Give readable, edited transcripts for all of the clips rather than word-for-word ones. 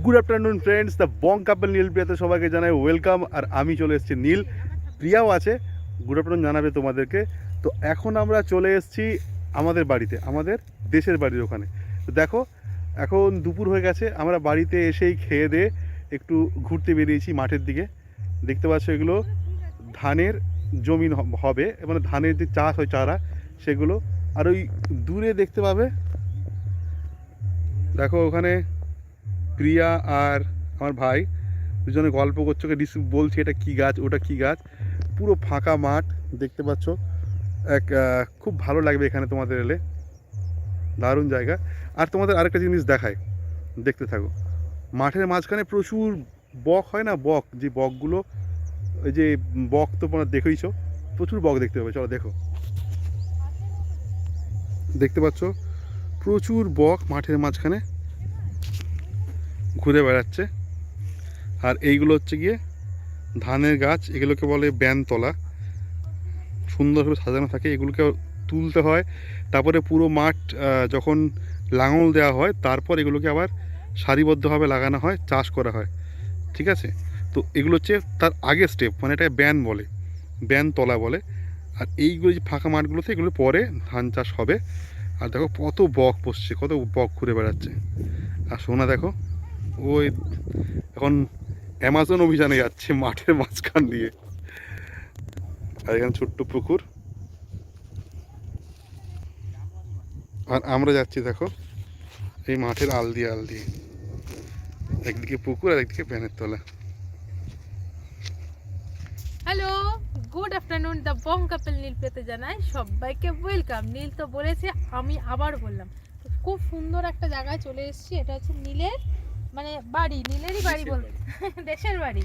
Good afternoon friends, the Bong কাপল নীল প্রিয়াতে সবাইকে জানাই welcome. আর আমি চলে এসেছি, নীল প্রিয়াও আছে, গুড আফটারনুন জানাবে তোমাদেরকে। তো এখন আমরা চলে এসেছি আমাদের বাড়িতে, আমাদের দেশের বাড়ির ওখানে। তো দেখো এখন দুপুর হয়ে গেছে, আমরা বাড়িতে এসেই খেয়ে দিয়ে একটু ঘুরতে বেরিয়েছি মাঠের দিকে। দেখতে পাচ্ছ এগুলো ধানের জমি হবে, মানে ধানের যে চাষ হয় চারা সেগুলো। আর ওই দূরে দেখতে পাবে, দেখো ওখানে প্রিয়া আর আমার ভাই দুজনে গল্প করছে, বলছে এটা কী গাছ ওটা কী গাছ। পুরো ফাঁকা মাঠ দেখতে পাচ্ছ, এক খুব ভালো লাগবে এখানে তোমাদের এলে, দারুণ জায়গা। আর তোমাদের আরেকটা জিনিস দেখায়, দেখতে থাকো। মাঠের মাঝখানে প্রচুর বক হয় না, বক, যে বকগুলো, ওই যে বক তো তোমরা দেখেইছ, প্রচুর বক দেখতে পাবে। চলো দেখো, দেখতে পাচ্ছ প্রচুর বক মাঠের মাঝখানে ঘুরে বেড়াচ্ছে। আর এইগুলো হচ্ছে গিয়ে ধানের গাছ, এগুলোকে বলে ব্যানতলা, সুন্দরভাবে সাজানো থাকে। এগুলোকে তুলতে হয়, তারপরে পুরো মাঠ যখন লাঙল দেওয়া হয় তারপর এগুলোকে আবার সারিবদ্ধভাবে লাগানো হয়, চাষ করা হয়, ঠিক আছে। তো এগুলো হচ্ছে তার আগের স্টেপ, মানে এটা ব্যান বলে, ব্যানতলা বলে। আর এইগুলো যে ফাঁকা মাঠগুলোতে এগুলো পরে ধান চাষ হবে। আর দেখো কত বক বসছে, কত বক ঘুরে বেড়াচ্ছে। আর সোনা দেখো ওই এখন অ্যামাজন অভিযানে যাচ্ছে মাঠের মাঝখান দিয়ে। আর এখানে ছোট্ট পুকুর, আর আমরা যাচ্ছি দেখো এই মাঠের আল দিয়ে আল দিয়ে, একদিকে পুকুর আর একদিকে ব্যানের তলা। Hello, good afternoon, the Bong কাপল নীল পেতে জানাই সবাইকে ওয়েলকাম। নীল তো বলেছে, আমি আবার বললাম। তো খুব সুন্দর একটা জায়গায় চলে এসেছি। এটা হচ্ছে নীলের মানে বাড়ি, নীলেরই বাড়ি বলতে দেশের বাড়ি।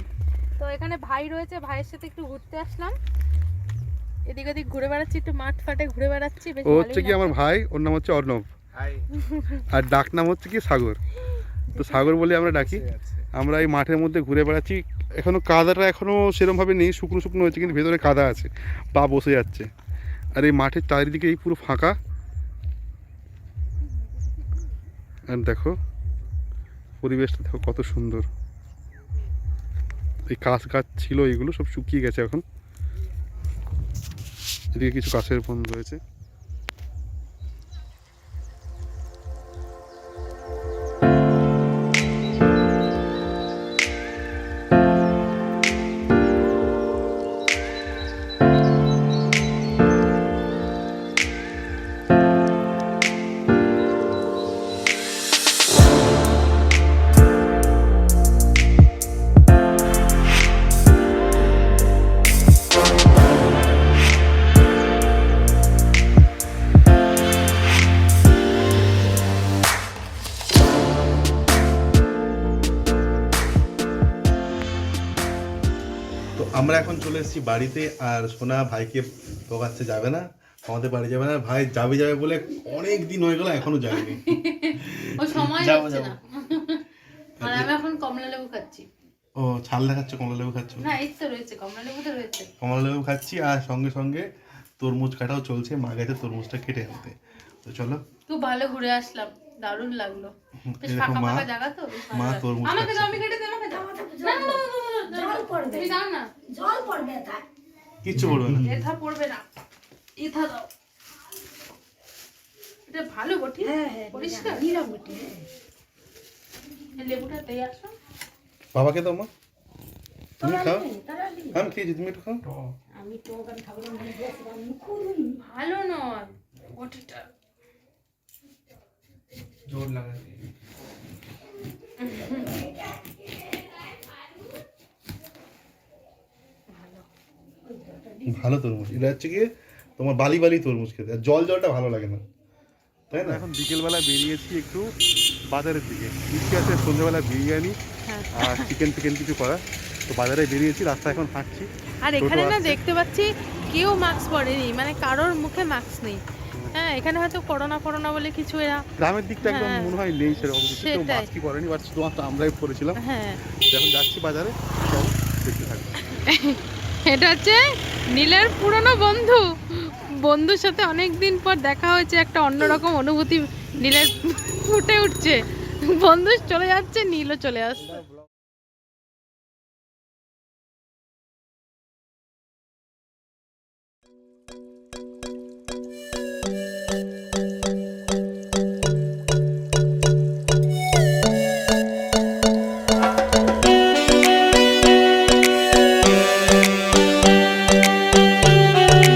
তো এখানে ভাই রয়েছে, ভাইয়ের সাথে একটু ঘুরতে আসলাম, এদিক ওদিক ঘুরে বেড়াচ্ছি, একটু মাঠ ফাটে ঘুরে বেড়াচ্ছি। ও হচ্ছে কি আমার ভাই, ওর নাম হচ্ছে অর্ণব, আর ডাক নাম হচ্ছে কি সাগর। তো সাগর বলে আমরা ডাকি। আমরা এই মাঠের মধ্যে ঘুরে বেড়াচ্ছি, এখনো কাদাটা এখনো সেরকমভাবে নেই, শুকনো শুকনো হয়েছে, কিন্তু ভেতরে কাদা আছে, পা বসে যাচ্ছে। আর এই মাঠের চারিদিকে এই পুরো ফাঁকা। আর দেখো পরিবেশটা দেখো কত সুন্দর। এই কাছ গাছ ছিল, এইগুলো সব শুকিয়ে গেছে এখন। এদিকে কিছু গাছের বন রয়েছে। তো আমরা এখন চলে এসেছি বাড়িতে, আর সোনা ভাইকে বোকাচ্ছে যাবে না, আমাদের বাড়ি যাবে না। ভাই যাবে যাবে বলে অনেক দিন হয়ে গেল, এখনো যায়নি। ও সময় হচ্ছে না। আর আমি এখন কমলা লেবু খাচ্ছি। ও ছাল দেখাচ্ছে, কমলা লেবু খাচ্ছ? না, এই তো রয়েছে, কমলা লেবু তো রয়েছে। কমলা লেবু খাচ্ছি, আর সঙ্গে সঙ্গে তরমুজ কাটাও চলছে, মা গেছে তরমুজটা কেটে আনতে। তো চলো, খুব ভালো ঘুরে আসলাম, দারুণ লাগলো। বেশ দেখো ফাঁকা মা, ফাঁকা জায়গা তো, মা তরমুজ আমাকে দাও, খাচ্ছে। আমি কেটে দিই, আমাকে দাও। না, না, না, জল পড়বে, তুমি দাও না, জল পড়বে। এটা কিচ্ছু বলবে না, এটা পড়বে না, এটা দাও। এটা ভালো বটি, পরিষ্কার নিরাম বটি। এই লেবুটা দিয়ে আসো। বাবাকে দাও মা, তুমি খাও। আমি খেয়েছি, তুমি একটু খাও। আমি তো ওখানে খাবো না, ভালো নয় বটিটা, জোর লাগা। ভালো তরমুজ, এটা হচ্ছে গিয়ে তোমার বালি বালি তরমুজ খেতে, আর জল জলটা ভালো লাগে না, তাই না? এখন বিকেলবেলা বেরিয়েছি একটু বাজারের দিকে, ইচ্ছে আছে সন্ধ্যেবেলা বিরিয়ানি আর চিকেন কিছু করা। তো বাজারে বেরিয়েছি, রাস্তায় এখন হাঁটছি। আর এখানে না দেখতে পাচ্ছি কেউ মাস্ক পরেনি, মানে কারোর মুখে মাস্ক নেই। হ্যাঁ, এখানে হয়তো করোনা বলে কিছু এরা, গ্রামের দিকটা একদম হ্যাঁ, মনে হয় নেই সেরকম কিছু, কেউ সেটাই। মাস্কই পরেনি, বাট শুধুমাত্র আমরাই পরেছিলাম। হ্যাঁ। এখন যাচ্ছি বাজারে, চলো দেখতে থাকবো। এটা হচ্ছে নীলের পুরনো বন্ধুর সাথে অনেক দিন পর দেখা হয়েছে, একটা অন্যরকম অনুভূতি নীলের ফুটে উঠছে। বন্ধু চলে যাচ্ছে, নীলও চলে আসছে।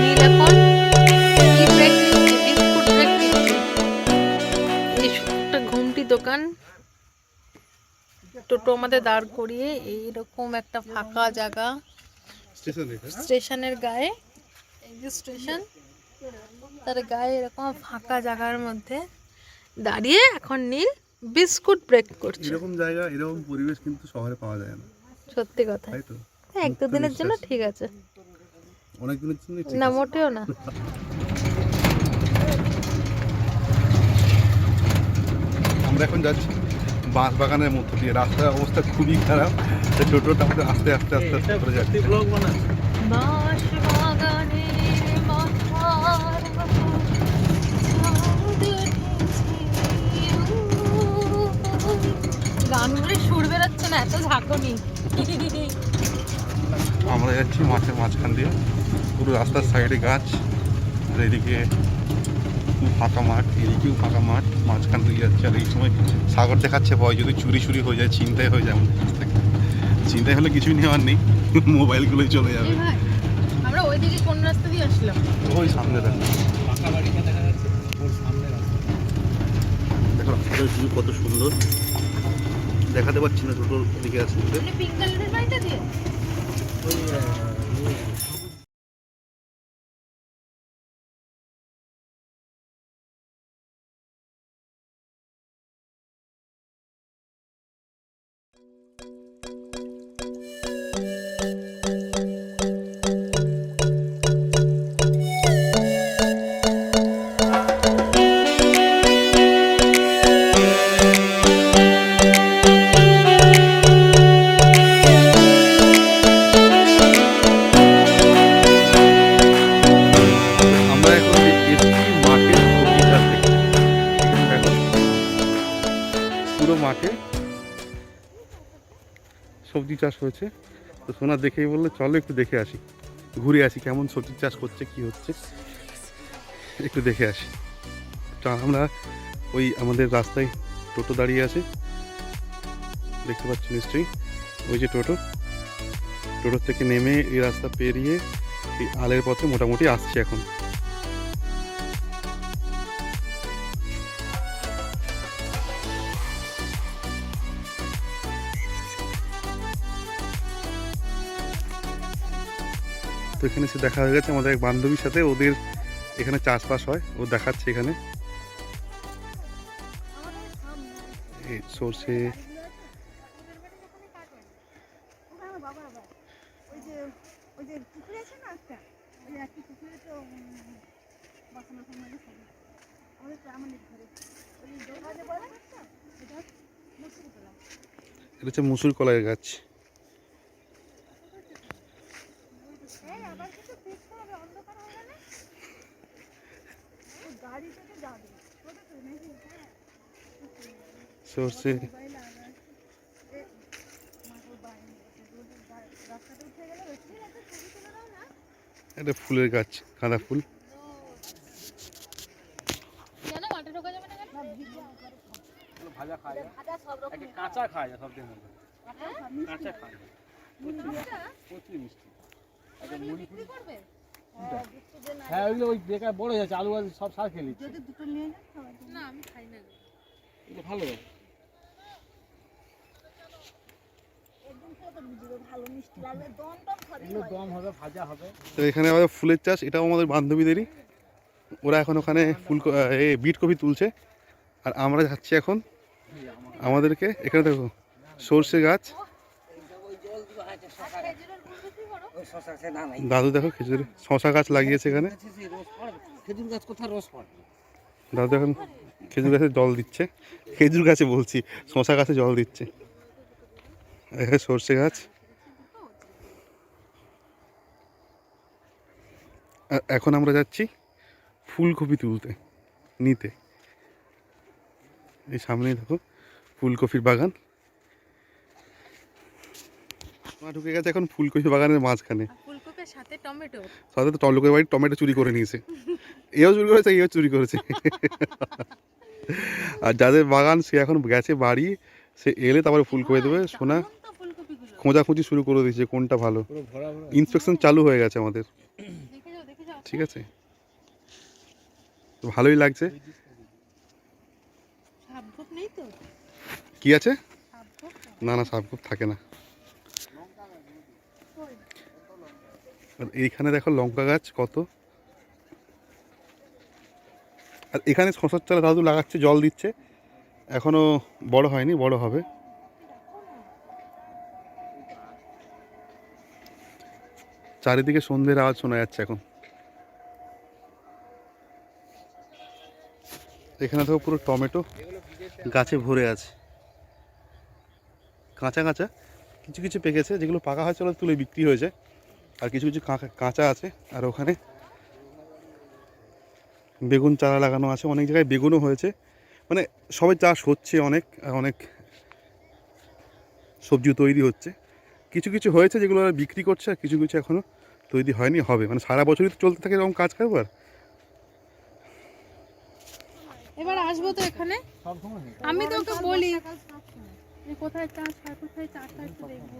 নীল এখন কি ব্রেক নিচ্ছে, বিস্কুট ব্রেক নিচ্ছে। এই একটা ঘুমটি দোকান, টোটো আমাদের দাঁড় করিয়ে এইরকম একটা ফাঁকা জায়গা স্টেশনের গায়ে, এই যে স্টেশন, তার গায়ে এরকম ফাঁকা জায়গার মধ্যে দাঁড়িয়ে এখন নীল বিস্কুট ব্রেক করছে। এরকম জায়গা, এরকম পরিবেশ কিন্তু শহরে পাওয়া যায় না, সত্যি কথা। তাই তো? এক দু দিনের জন্য ঠিক আছে, অনেক দিনের জন্য ঠিক না আছে। মোটেও না। আমরা এখন যাচ্ছি বাঁশ বাগানের মধ্য দিয়ে, রাস্তার অবস্থা খুবই খারাপ, তাই টোটোটা আমাদের আস্তে আস্তে আস্তে আস্তে করে যাচ্ছে। বাঁশ বাগানে মাথার উপর চাঁদ উঠেছে। গানগুলি সুর বেরোচ্ছে না, এত ঝাঁকুনি। আমরা যাচ্ছি মাঠের মাঝখান দিয়ে, পুরো রাস্তার সাইডে গাছ, আর এদিকে ফাঁকা মাঠ, এদিকেও ফাঁকা মাঠ, মাঝখান দিয়ে যাচ্ছে। আর এই সময় সাগর দেখাচ্ছে ভয় যদি চুরি হয়ে যায়, ছিনতাই হয়ে যায় আমাদের কাছ থেকে। ছিনতাই হলে কিছুই নেওয়ার নেই, মোবাইলগুলোই চলে যাবে। এই ভাই, আমরা ওইদিকে কোন রাস্তা দিয়ে আসলাম? ওই সামনে দেখো, দেখো রাস্তাটার ভিউ কত সুন্দর, দেখাতে পাচ্ছি না টোটোর দিকে আছে বলে। আপনি পিঙ্ক কালারের বাড়িটা দিয়ে আমরা এখন এসছি মাঠের সবজি চাষ দেখতে। দেখো পুরো মাঠে সবজি চাষ হয়েছে। তো সোনা দেখেই বললে চলো একটু দেখে আসি, ঘুরে আসি কেমন সবজি চাষ করছে, কি হচ্ছে একটু দেখে আসি। তো আমরা ওই আমাদের রাস্তায় টোটো দাঁড়িয়ে আছে, দেখতে পাচ্ছি নিশ্চয়ই, ওই যে টোটোর থেকে নেমে এই রাস্তা পেরিয়ে এই আলের পথে মোটামুটি আসছে এখন। তো এখানে এসে দেখা হয়ে গেছে আমাদের এক বান্ধবীর সাথে, ওদের এখানে চাষবাস হয়, ও দেখাচ্ছে এখানে এই সর্ষে, এটা হচ্ছে মুসুর কলাইয়ের গাছ। সর্ষে, এটা ফুলের গাছ, গাঁদা ফুল। কেন মাঠে ঢোকা যাবে না কেন? ভাজা খায় কাঁচা খায় সব দিন মধ্যে কাঁচা খায় প্রচুর মিষ্টি। বিক্রি করবে? হ্যাঁ ওইগুলো ওই বেকার বড় হয়ে যাচ্ছে, আলু আলু সব সার খেয়ে নিচ্ছে। না আমি খাই না। এগুলো ভালো, এগুলো দম হবে, ভাজা হবে। তো এখানে আমাদের ফুলের চাষ, এটাও আমাদের বান্ধবীদেরই, ওরা এখন ওখানে বিট কপি তুলছে। আর আমরা যাচ্ছি এখন, আমাদেরকে এখানে দেখো সর্ষে গাছ, দাদু দেখো খেজুর শশা গাছ লাগিয়েছে এখানে, খেজুর গাছ কোথায় রস পড়ে? দাদু এখন খেজুর গাছে জল দিচ্ছে, খেজুর গাছে বলছি, শশা গাছে জল দিচ্ছে। এখানে সর্ষে গাছ। আর এখন আমরা যাচ্ছি ফুলকপি তুলতে, নিতে। এই সামনেই দেখো ফুলকপির বাগান। মা ঢুকে গেছে এখন ফুলকপি বাগানের মাঝখানে। আর ফুলকপির সাথে টমেটো। সাথে তো লোকের বাড়ির টমেটো চুরি করে নিয়েছে। এও চুরি করেছে, এও চুরি করেছে। আর যাদের বাগান সে এখন গেছে বাড়ি, সে এলে তারপরে ফুলকপি দেবে। সোনা দারুণ তো ফুলকপিগুলো। খোঁজাখুঁজি শুরু করে দিয়েছে কোনটা ভালো। পুরো ভরা ভরা। ইন্সপেকশন চালু হয়ে গেছে আমাদের, দেখে যাও। ঠিক আছে। তো ভালোই লাগছে। সাবধান নেই তো? কি আছে? সাবধান। না না, সাবগোপ থাকে না। আর এইখানে দেখো লঙ্কা গাছ কত। আর এখানে শশার চারা দাদু লাগাচ্ছে, জল দিচ্ছে, এখনো বড় হয়নি, বড় হবে। চারিদিকে সন্ধ্যের আওয়াজ শোনা যাচ্ছে এখন। এখানে দেখো পুরো টমেটো গাছে ভরে আছে, কাঁচা কাঁচা। কিছু কিছু পেকেছে, যেগুলো পাকা হয়েছে ওগুলো তুলে বিক্রি হয়েছে, আর কিছু কিছু কাঁচা আছে। আর ওখানে বেগুন চারা লাগানো আছে, অনেক জায়গায় বেগুনও হয়েছে। মানে সবাই চাষ হচ্ছে, অনেক অনেক সবজি তৈরি হচ্ছে। কিছু কিছু হয়েছে যেগুলো ওরা বিক্রি করছে, আর কিছু কিছু এখনও তৈরি হয়নি, হবে। মানে সারা বছরই তো চলতে থাকে এরকম কাজ কারবার। এবার আসবো তো এখানে। সব সময় নেই। আমি তো ওকে বলি যে কোথায় চাষ হয়, কোথায় চাষ হয় একটু দেখবো।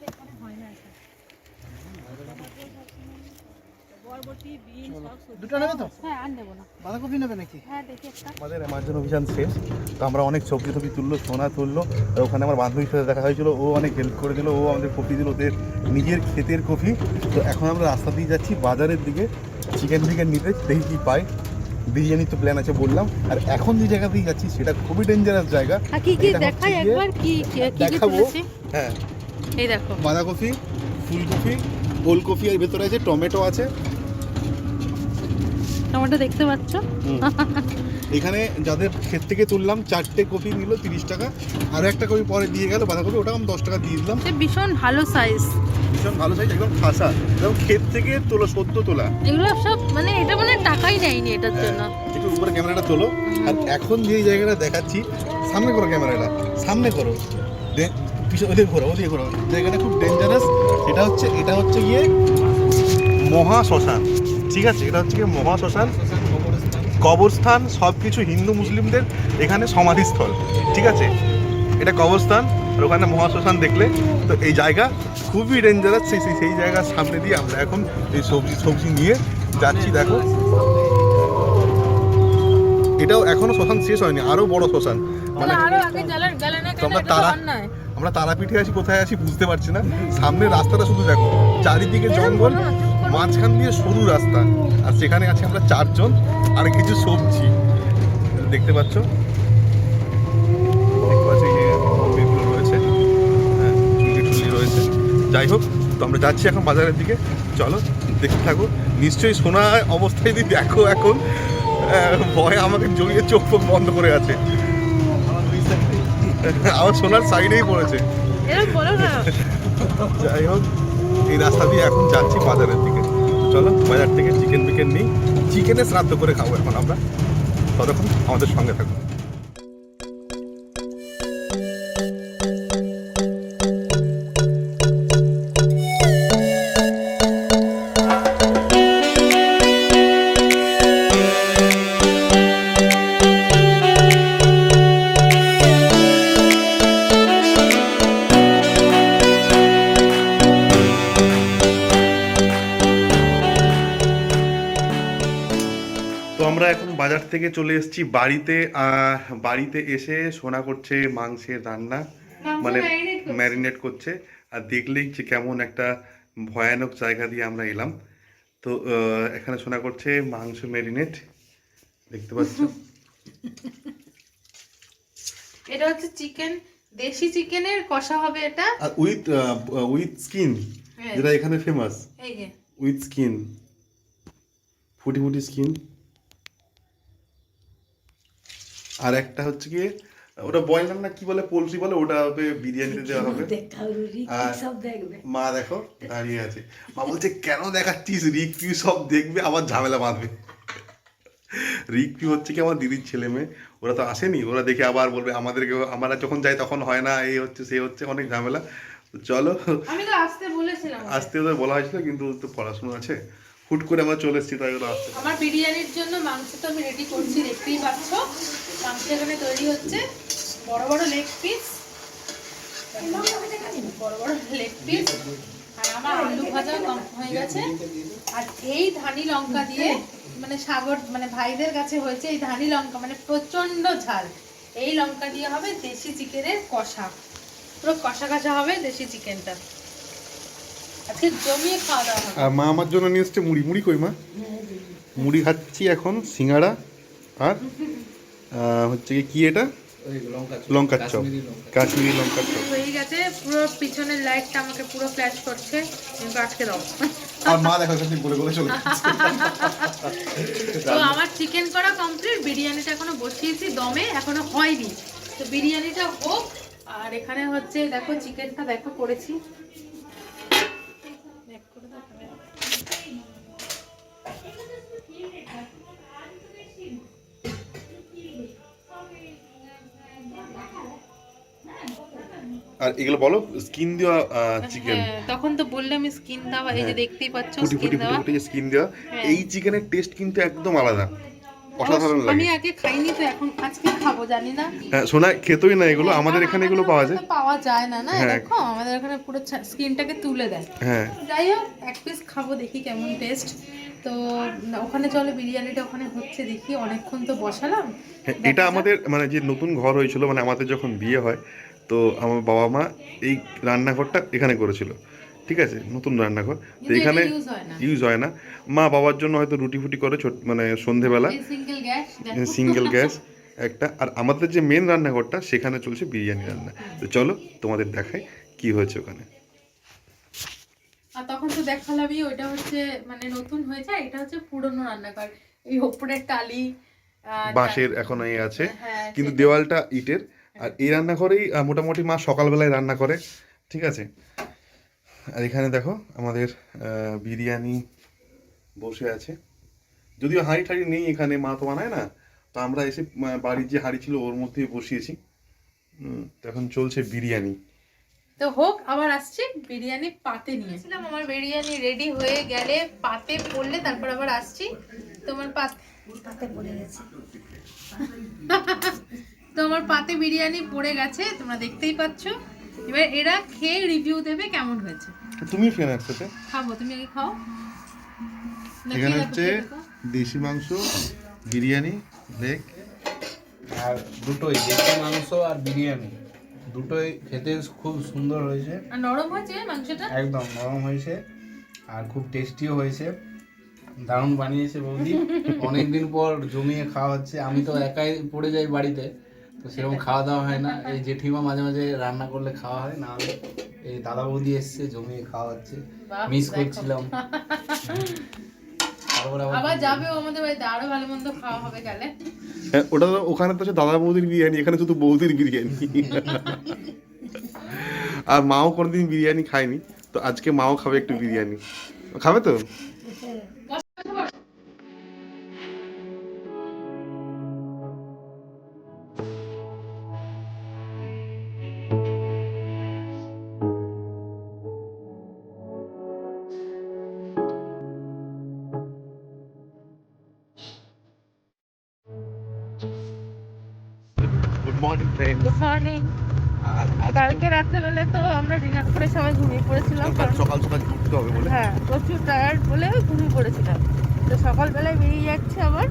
এখানে হয় না এটা। বরবটি, বিন সব সবজি। দুটো নেবে তো? হ্যাঁ, আর নেবো না। বাঁধাকপি নেবে নাকি? হ্যাঁ, দেখি একটা। আমাদের অ্যামাজন অভিযান শেষ, তো আমরা অনেক সবজি টবজি তুললো, সোনা তুললো। আর ওখানে আমার বান্ধবীর সাথে দেখা হয়েছিল, ও অনেক হেল্প করে দিল, ও আমাদের কপি দিল, ওদের নিজের ক্ষেতের কপি। তো এখন আমরা রাস্তা দিয়ে যাচ্ছি বাজারের দিকে চিকেন ফিকেন নিতে, দেখি কী পাই। বিরিয়ানির তো প্ল্যান আছে বললাম। আর এখন যে জায়গা দিয়ে যাচ্ছি সেটা খুবই ডেঞ্জারাস জায়গা। আর কি কি এটা হচ্ছে দেখাই গিয়ে- একবার, কি কি দেখাবো। তুলেছি? হ্যাঁ, এই দেখো। বাঁধাকপি, ফুলকপি, ওলকপি, এর ভেতরে আছে টমেটো আছে। টমেটো দেখতে পাচ্ছ? এখানে যাদের ক্ষেত থেকে তুললাম 4টে কপি নিল 30 টাকা, আর একটা কপি পরে দিয়ে গেল বাঁধাকপি, ওটা আমি 10 টাকা দিয়ে দিলাম। এটা ভীষণ ভালো সাইজ। ভীষণ ভালো সাইজ, একদম খাসা, একদম ক্ষেত থেকে তোলা, সদ্য তোলা। এগুলো সব মানে এটা মানে টাকাই নেয়নি এটার জন্য। একটু উপরে ক্যামেরাটা তোলো। আর এখন যে জায়গাটা দেখাচ্ছি, সামনে করো ক্যামেরাটা, সামনে করো, ওদিকে ঘোরো, ওদিকে ঘোরো। জায়গাটা খুব ডেঞ্জারাস। এটা হচ্ছে গিয়ে মহা শ্মশান, ঠিক আছে। এটা হচ্ছে গিয়ে মহা শ্মশান, কবরস্থান, সব কিছু হিন্দু মুসলিমদের এখানে সমাধিস্থল, ঠিক আছে। এটা কবরস্থান, আর ওখানে মহাশ্মশান দেখলে তো এই জায়গা খুবই ডেঞ্জারাস। সেই জায়গার সামনে দিয়ে আমরা এখন এই সবজি নিয়ে যাচ্ছি। দেখো, এটাও এখনো শ্মশান শেষ হয়নি, আরো বড় শ্মশান। মানে আরো আগে গেলে না তো কেন? আমরা এটা তো অন্যায়। আমরা তারাপীঠে আছি, কোথায় আছি বুঝতে পারছি না। সামনে রাস্তাটা শুধু দেখো, চারিদিকে জঙ্গল, মাঝখান দিয়ে সরু রাস্তা, আর সেখানে আছি আমরা 4 জন, আর কিছু সবজি দেখতে পাচ্ছ। মন্দিরগুলো রয়েছে, হ্যাঁ, চুল্লি রয়েছে। যাই হোক, তো আমরা যাচ্ছি এখন বাজারের দিকে, চলো দেখতে থাকো। নিশ্চয়ই শোনা অবস্থায় যদি দেখো এখন, ভয়ে আমাকে জড়িয়ে চোখ ফোক বন্ধ করে আছে। আমার সোনার সাইডেই পড়েছে। এরকম বলো না। যাই হোক, এই রাস্তা দিয়ে এখন যাচ্ছি বাজারের দিকে। চলো বাজার থেকে চিকেন বিকেন নিই, চিকেনে শ্রাদ্ধ করে খাবো এখন আমরা। ততক্ষণ আমাদের সঙ্গে থাকো। তো আমরা এখন বাজার থেকে চলে এসেছি বাড়িতে। বাড়িতে এসে সোনা করছে মাংসের রান্না, মানে ম্যারিনেট করছে। আর দেখলেই যে কেমন একটা ভয়ানক জায়গা দিয়ে আমরা এলাম। তো এখানে সোনা করছে মাংস ম্যারিনেট, দেখতে পাচ্ছ। এটা হচ্ছে চিকেন, দেশি চিকেনের কষা হবে এটা। আর উইথ স্কিন, হ্যাঁ। যেটা এখানে ফেমাস, এই যে উইথ স্কিন, ফুটি ফুটি স্কিন। আর একটা হচ্ছে কি, ওটা বয়লার না কি বলে, পোলট্রি বলে, ওটা হবে বিরিয়ানিতে দেওয়া হবে। আর মা দেখো দাঁড়িয়ে আছে, মা বলছে কেন দেখাচ্ছিস, রিক পিউ সব দেখবে, আবার ঝামেলা বাঁধবে। রিক পিউ হচ্ছে কি আমার দিদির ছেলে মেয়ে, ওরা তো আসেনি, ওরা দেখে আবার বলবে আমাদেরকে, আমরা যখন যাই তখন হয় না, এই হচ্ছে সে হচ্ছে, অনেক ঝামেলা। তো চলো, আমি তো আসতে বলেছিলাম ওদের। আসতে ওদের বলা হয়েছিল কিন্তু তো পড়াশোনা আছে, হুট করে আমরা চলে এসেছি, তাই ওরা আসতে। আমার বিরিয়ানির জন্য মাংস তো আমি রেডি করছি, দেখতেই পাচ্ছ। মাংস এখানে তৈরি হচ্ছে, বড় বড় লেগ পিস, বড় বড় লেগ পিস। আর আমার আলু ভাজা হয়ে গেছে। আর এই ধানি লঙ্কা দিয়ে, মানে সাগর মানে ভাইদের কাছে হয়েছে এই ধানি লঙ্কা, মানে প্রচন্ড ঝাল। এই লঙ্কা দিয়ে হবে দেশি চিকেনের কষা, পুরো কষা কষা হবে দেশি চিকেনটা। আজকে জমিয়ে খাওয়া দাওয়া হবে। আর মা আমার জন্য নিয়ে এসছে মুড়ি। মুড়ি কই মা? মুড়ি খাচ্ছি এখন, সিঙ্গাড়া আর হচ্ছে কি এটা, লঙ্কার চপ, কাশ্মীরি লঙ্কার চপ। হয়ে গেছে, পুরো পিছনের লাইটটা আমাকে পুরো ফ্ল্যাশ করছে, কিন্তু আটকে দাও। আর মা দেখো এখান থেকে বলে বলে চলে যাচ্ছে। তো আমার চিকেন করা কমপ্লিট, বিরিয়ানিটা এখনো বসিয়েছি দমে, এখনো হয়নি। তো বিরিয়ানিটা হোক। আর এখানে হচ্ছে দেখো চিকেনটা দেখো করেছি। আর এগুলো বলো, স্কিন দেওয়া চিকেন। হ্যাঁ, তখন তো বললে আমি স্কিন দেওয়া, এই যে দেখতেই পাচ্ছ ফুটি স্কিন ফুটি দেওয়া। ফুটি ফুটি স্কিন দেওয়া। হ্যাঁ। এই চিকেনের টেস্ট কিন্তু একদম আলাদা, অসাধারণ আমি লাগে। আগে খাইনি তো, এখন আজকে খাবো, জানি না। হ্যাঁ, সোনা খেতোই না এগুলো, আমাদের এখানে এগুলো পাওয়া যায়। পাওয়া যায় না, না হ্যাঁ। দেখো আমাদের এখানে পুরো স্কিনটাকে তুলে দেয়। হ্যাঁ, যাই হোক, এক পিস খাবো, দেখি কেমন টেস্ট। তো ওখানে চলো, বিরিয়ানিটা ওখানে হচ্ছে, দেখি অনেকক্ষণ তো বসালাম। হ্যাঁ, এটা আমাদের মানে যে নতুন ঘর হয়েছিল, মানে আমাদের যখন বিয়ে হয়, তো আমার বাবা মা এই রান্নাঘরটা এখানে করেছিল, ঠিক আছে, নতুন রান্নাঘর। তো কিন্তু এখানে এটা use হয় না। ইউজ হয় না। মা বাবার জন্য হয়তো রুটি ফুটি করে মানে সন্ধেবেলা, এই সিঙ্গেল গ্যাস দেখো। সিঙ্গেল গ্যাস একটা। আর আমাদের যে মেন রান্নাঘরটা, সেখানে চলছে বিরিয়ানি রান্না। তো চলো তোমাদের দেখাই কি হয়েছে ওখানে। আর তখন তো দেখালামই, ওইটা হচ্ছে মানে নতুন হয়েছে, আর এটা হচ্ছে পুরনো রান্নাঘর। এই ওপরের টালি বাঁশের এখন এই আছে, হ্যাঁ, কিন্তু দেওয়ালটা ইটের। আর এই রান্নাঘরেই মোটামুটি মা সকালবেলায় রান্না করে, ঠিক আছে। আর এখানে দেখো আমাদের বিরিয়ানি বসে আছে, যদিও হাঁড়ি ঠাড়ি নেই এখানে, মা তো বানায় না। তো আমরা এসে বাড়ির যে হাঁড়ি ছিল ওর মধ্যেই বসিয়েছি। তো এখন চলছে বিরিয়ানি। তো হোক, আবার আসছি বিরিয়ানি পাতে নিয়ে। আমার বিরিয়ানি রেডি হয়ে গেলে, পাতে পড়লে তারপর আবার আসছি। তোমার পাতে পড়ে গেছে। তো আমার পাতে বিরিয়ানি পড়ে গেছে, তোমরা দেখতেই পাচ্ছ। এবার এরা খেয়ে রিভিউ দেবে কেমন হয়েছে। তুমি ফেন একসাথে খাবো, তুমি আগে খাও। নাকি এখানে এরা হচ্ছে খেয়ে দেখো? দেশি মাংস, বিরিয়ানি, লেগ, আর দুটোই দেশি মাংস আর বিরিয়ানি দুটোই খেতে খুব সুন্দর হয়েছে, আর নরম হয়েছে মাংসটা। একদম নরম হয়েছে আর খুব টেস্টিও হয়েছে। দারুণ বানিয়েছে বৌদি, অনেকদিন পর জমিয়ে খাওয়া হচ্ছে। আমি তো একাই পড়ে যাই বাড়িতে, তো সেরকম খাওয়া দাওয়া হয় না। এই জেঠিমা মাঝে মাঝে রান্না করলে খাওয়া হয়, না হলে এই দাদা বৌদি এসছে, জমিয়ে খাওয়া হচ্ছে। বাহ, মিস দেখো। করছিলাম। তারপরে আবার যাবেও আমাদের বাড়িতে, আরো ভালো মন্দ খাওয়া হবে গেলে। হ্যাঁ, ওটা তো ওখানে তো হচ্ছে দাদা বৌদির বিরিয়ানি, এখানে শুধু বৌদির বিরিয়ানি। আর মাও কোনোদিন বিরিয়ানি খায়নি, তো আজকে মাও খাবে একটু বিরিয়ানি। খাবে তো? Good morning friend. Good morning. কালকে রাত্রেবেলা তো আমরা ডিনার করে সবাই ঘুমিয়ে পড়েছিলাম, কারণ সকাল সকাল উঠতে হবে বলে। হ্যাঁ প্রচুর টায়ার্ড বলে ঘুমিয়ে পড়েছিলাম। তো সকালবেলায় বেরিয়ে যাচ্ছে, আবার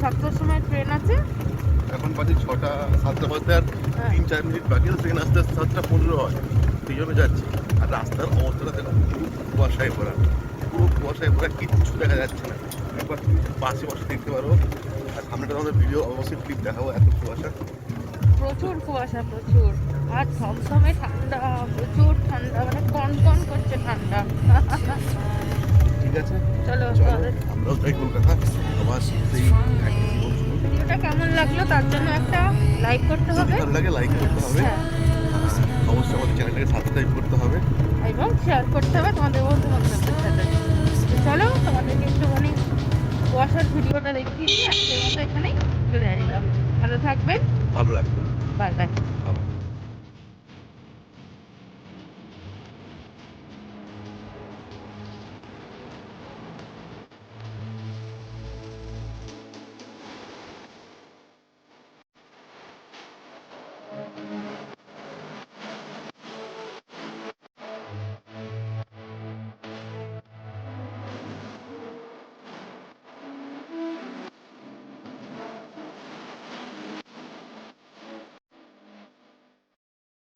7টার সময় ট্রেন আছে। এখন বাজে 6টা, 7টা বাজতে আর হ্যাঁ। 3-4 মিনিট বাকি, ট্রেন আসতে আসতে 7টা 15 হয়। সেই জন্য যাচ্ছি। আর রাস্তার অবস্থাটা দেখো, পুরো কুয়াশায় ভরা, পুরো কুয়াশায় ভরা, কিচ্ছু দেখা যাচ্ছে না। একবার পাশে বসে দেখতে পারো। আর সামনেটা আমাদের ভিডিও অবশ্যই ক্লিপ দেখাবো, এত কুয়াশা। প্রচুর কুয়াশা, প্রচুর। আর থমথমে ঠান্ডা, প্রচুর ঠান্ডা, মানে কনকন করছে ঠান্ডা। ঠিক আছে, চলো চলো আমরাও যাই কলকাতা। আবার সেই একই জীবন শুরু। ভিডিওটা কেমন লাগলো তার জন্য একটা লাইক করতে যদি হবে। ভালো লাগে লাইক করতে হবে, হ্যাঁ, অবশ্যই আমাদের চ্যানেলটাকে সাবস্ক্রাইব করতে হবে। এবং শেয়ার করতে হবে তোমাদের বন্ধু বান্ধবদের সাথে। তো চলো, তোমাদেরকে একটুখানি কুয়াশার ভিডিওটা দেখিয়ে আজকের মতো এখানেই চলে আসলাম। ভালো থাকবেন, ভালো লাগবে। Bye bye.